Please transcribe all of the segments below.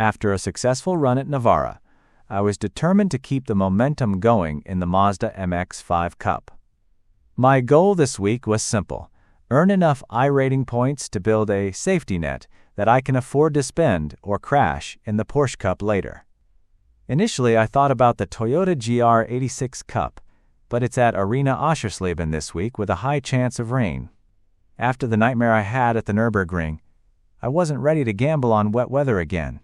After a successful run at Navarra, I was determined to keep the momentum going in the Mazda Mx5 Cup. My goal this week was simple: earn enough iRating points to build a safety net that I can afford to spend or crash in the Porsche Cup later. Initially, I thought about the Toyota GR86 Cup, but it's at Arena Oschersleben this week with a high chance of rain. After the nightmare I had at the Nürburgring, I wasn't ready to gamble on wet weather again.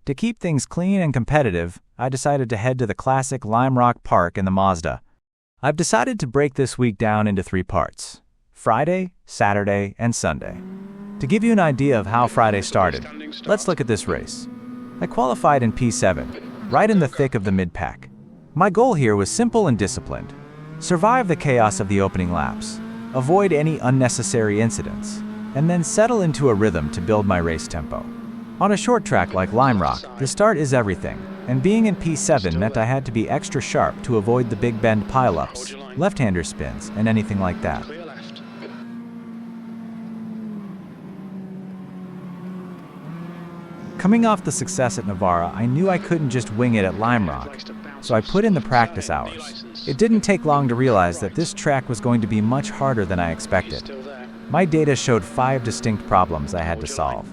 To keep things clean and competitive, I decided to head to the classic Lime Rock Park in the Mazda. I've decided to break this week down into 3 parts: Friday, Saturday, and Sunday. To give you an idea of how Friday started, let's look at this race. I qualified in P7, right in the thick of the mid-pack. My goal here was simple and disciplined: survive the chaos of the opening laps, avoid any unnecessary incidents, and then settle into a rhythm to build my race tempo. On a short track like Lime Rock, the start is everything, and being in P7 meant I had to be extra sharp to avoid the big bend pileups, left-hander spins, and anything like that. Coming off the success at Navarra, I knew I couldn't just wing it at Lime Rock, so I put in the practice hours. It didn't take long to realize that this track was going to be much harder than I expected. My data showed 5 distinct problems I had to solve.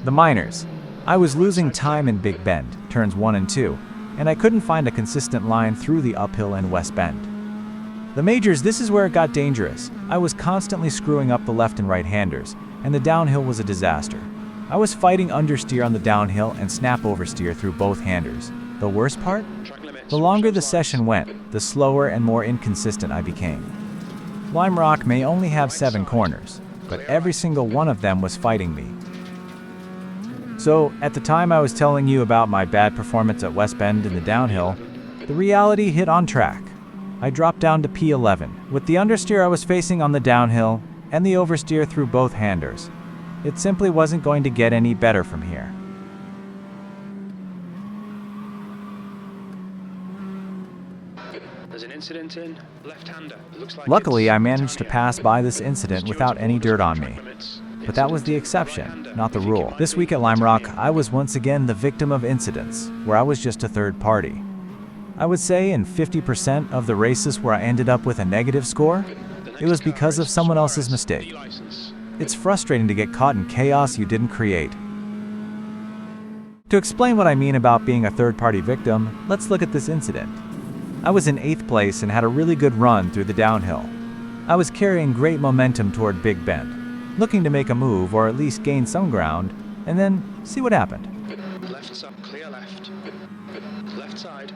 The minors: I was losing time in Big Bend, turns 1 and 2, and I couldn't find a consistent line through the uphill and West Bend. The majors: this is where it got dangerous. I was constantly screwing up the left and right-handers, and the downhill was a disaster. I was fighting understeer on the downhill and snap-oversteer through both handers. The worst part? The longer the session went, the slower and more inconsistent I became. Lime Rock may only have 7 corners, but every single one of them was fighting me. So, at the time I was telling you about my bad performance at West Bend in the downhill, the reality hit on track. I dropped down to P11, with the understeer I was facing on the downhill and the oversteer through both handers. It simply wasn't going to get any better from here. There's an incident in left-hander. Luckily, I managed to pass by this incident without any dirt on me. But that was the exception, not the rule. This week at Lime Rock, I was once again the victim of incidents, where I was just a third party. I would say in 50% of the races where I ended up with a negative score, it was because of someone else's mistake. It's frustrating to get caught in chaos you didn't create. To explain what I mean about being a third-party victim, let's look at this incident. I was in 8th place and had a really good run through the downhill. I was carrying great momentum toward Big Bend, looking to make a move or at least gain some ground, and then see what happened. Left side, clear left. Left side.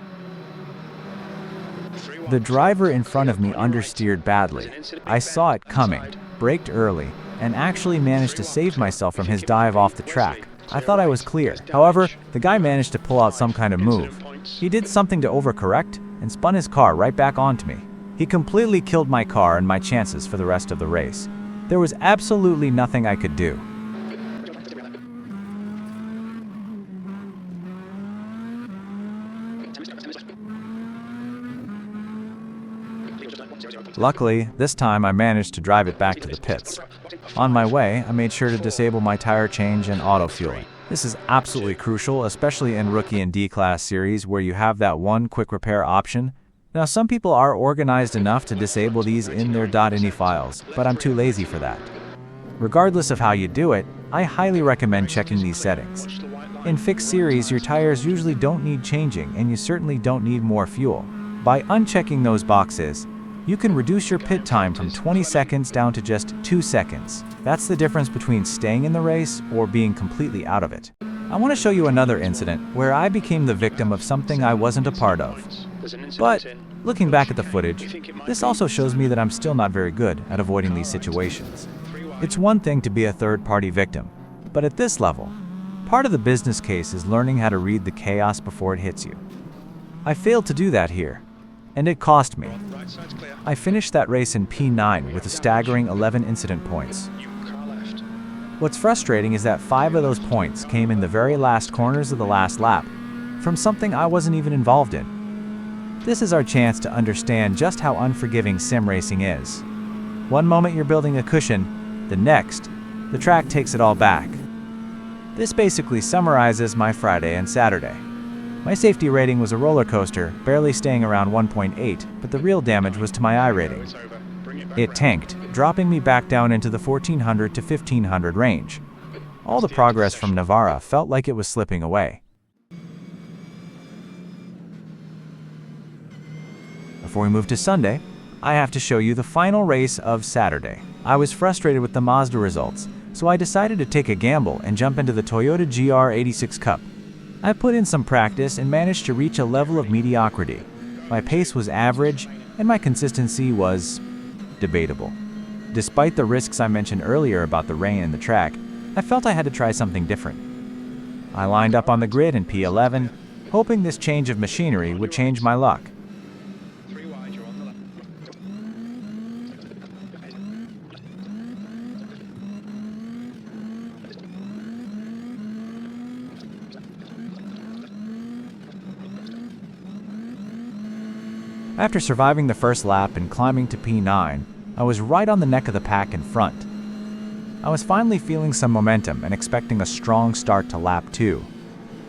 The driver in front of me understeered badly. I saw it coming, braked early, and actually managed to save myself from his dive off the track. I thought I was clear. However, the guy managed to pull out some kind of move. He did something to overcorrect and spun his car right back onto me. He completely killed my car and my chances for the rest of the race. There was absolutely nothing I could do. Luckily, this time I managed to drive it back to the pits. On my way, I made sure to disable my tire change and auto fueling. This is absolutely crucial, especially in Rookie and D-Class series where you have that one quick repair option. Now, some people are organized enough to disable these in their .ini files, but I'm too lazy for that. Regardless of how you do it, I highly recommend checking these settings. In fixed series, your tires usually don't need changing, and you certainly don't need more fuel. By unchecking those boxes, you can reduce your pit time from 20 seconds down to just 2 seconds. That's the difference between staying in the race or being completely out of it. I want to show you another incident where I became the victim of something I wasn't a part of. But, looking back at the footage, this also shows me that I'm still not very good at avoiding these situations. It's one thing to be a third-party victim, but at this level, part of the business case is learning how to read the chaos before it hits you. I failed to do that here, and it cost me. I finished that race in P9 with a staggering 11 incident points. What's frustrating is that 5 of those points came in the very last corners of the last lap, from something I wasn't even involved in. This is our chance to understand just how unforgiving sim racing is. One moment you're building a cushion, the next, the track takes it all back. This basically summarizes my Friday and Saturday. My safety rating was a roller coaster, barely staying around 1.8, but the real damage was to my iRating. It tanked, dropping me back down into the 1400 to 1500 range. All the progress from Navarra felt like it was slipping away. Before we move to Sunday, I have to show you the final race of Saturday. I was frustrated with the Mazda results, so I decided to take a gamble and jump into the Toyota GR86 Cup. I put in some practice and managed to reach a level of mediocrity. My pace was average, and my consistency was debatable. Despite the risks I mentioned earlier about the rain and the track, I felt I had to try something different. I lined up on the grid in P11, hoping this change of machinery would change my luck. After surviving the first lap and climbing to P9, I was right on the neck of the pack in front. I was finally feeling some momentum and expecting a strong start to lap 2.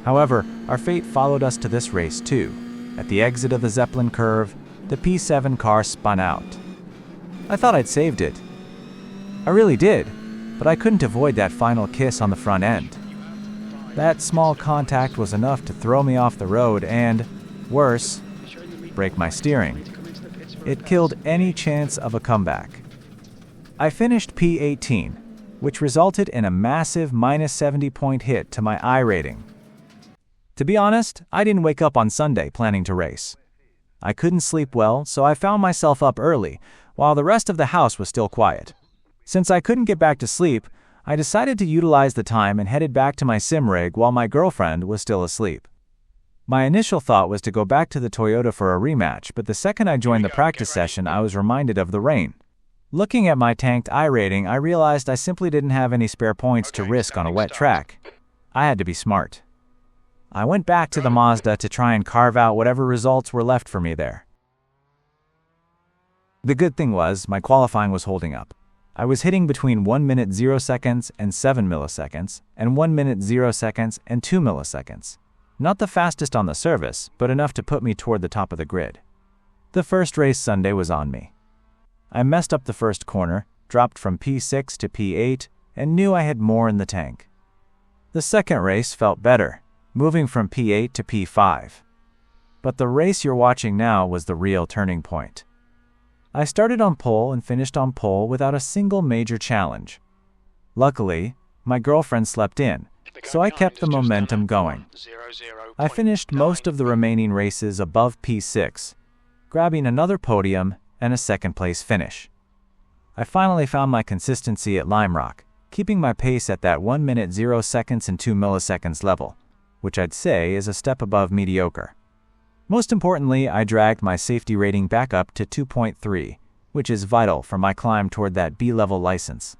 However, our fate followed us to this race too. At the exit of the Zeppelin curve, the P7 car spun out. I thought I'd saved it. I really did, but I couldn't avoid that final kiss on the front end. That small contact was enough to throw me off the road and, worse, break my steering. It killed any chance of a comeback. I finished P18, which resulted in a massive minus 70-point hit to my iRating. To be honest, I didn't wake up on Sunday planning to race. I couldn't sleep well, so I found myself up early, while the rest of the house was still quiet. Since I couldn't get back to sleep, I decided to utilize the time and headed back to my sim rig while my girlfriend was still asleep. My initial thought was to go back to the Toyota for a rematch, but the second I joined the practice session, I was reminded of the rain. Looking at my tanked iRating, I realized I simply didn't have any spare points to risk on a wet track. I had to be smart. I went back to the Mazda to try and carve out whatever results were left for me there. The good thing was, my qualifying was holding up. I was hitting between 1 minute 0 seconds and 7 milliseconds, and 1 minute 0 seconds and 2 milliseconds. Not the fastest on the service, but enough to put me toward the top of the grid. The first race Sunday was on me. I messed up the first corner, dropped from P6 to P8, and knew I had more in the tank. The second race felt better, moving from P8 to P5. But the race you're watching now was the real turning point. I started on pole and finished on pole without a single major challenge. Luckily, my girlfriend slept in, so I kept the momentum going. I finished most of the remaining races above P6, grabbing another podium and a second-place finish. I finally found my consistency at Lime Rock, keeping my pace at that 1 minute 0 seconds and 2 milliseconds level, which I'd say is a step above mediocre. Most importantly, I dragged my safety rating back up to 2.3, which is vital for my climb toward that B-level license.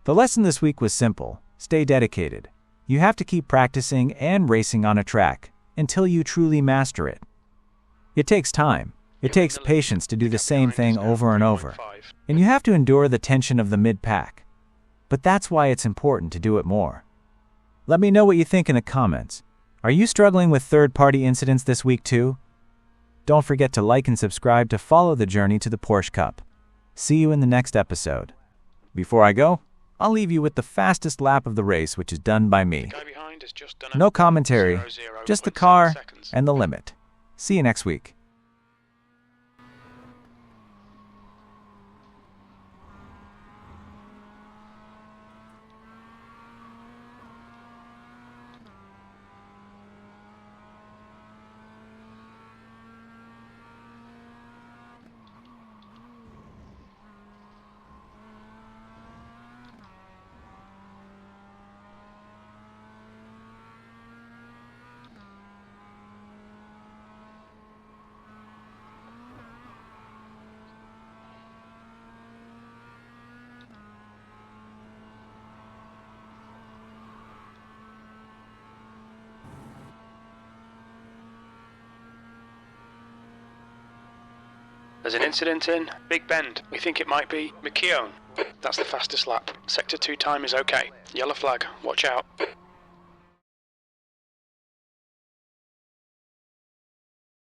The lesson this week was simple: stay dedicated. You have to keep practicing and racing on a track until you truly master it. It takes time. It takes patience to do the same thing over and over, and you have to endure the tension of the mid-pack. But that's why it's important to do it more. Let me know what you think in the comments. Are you struggling with third-party incidents this week too? Don't forget to like and subscribe to follow the journey to the Porsche Cup. See you in the next episode. Before I go, I'll leave you with the fastest lap of the race, which is done by me. No commentary, just the car and the limit. See you next week. There's an incident in Big Bend. We think it might be McKeown. That's the fastest lap. Sector 2 time is okay. Yellow flag. Watch out.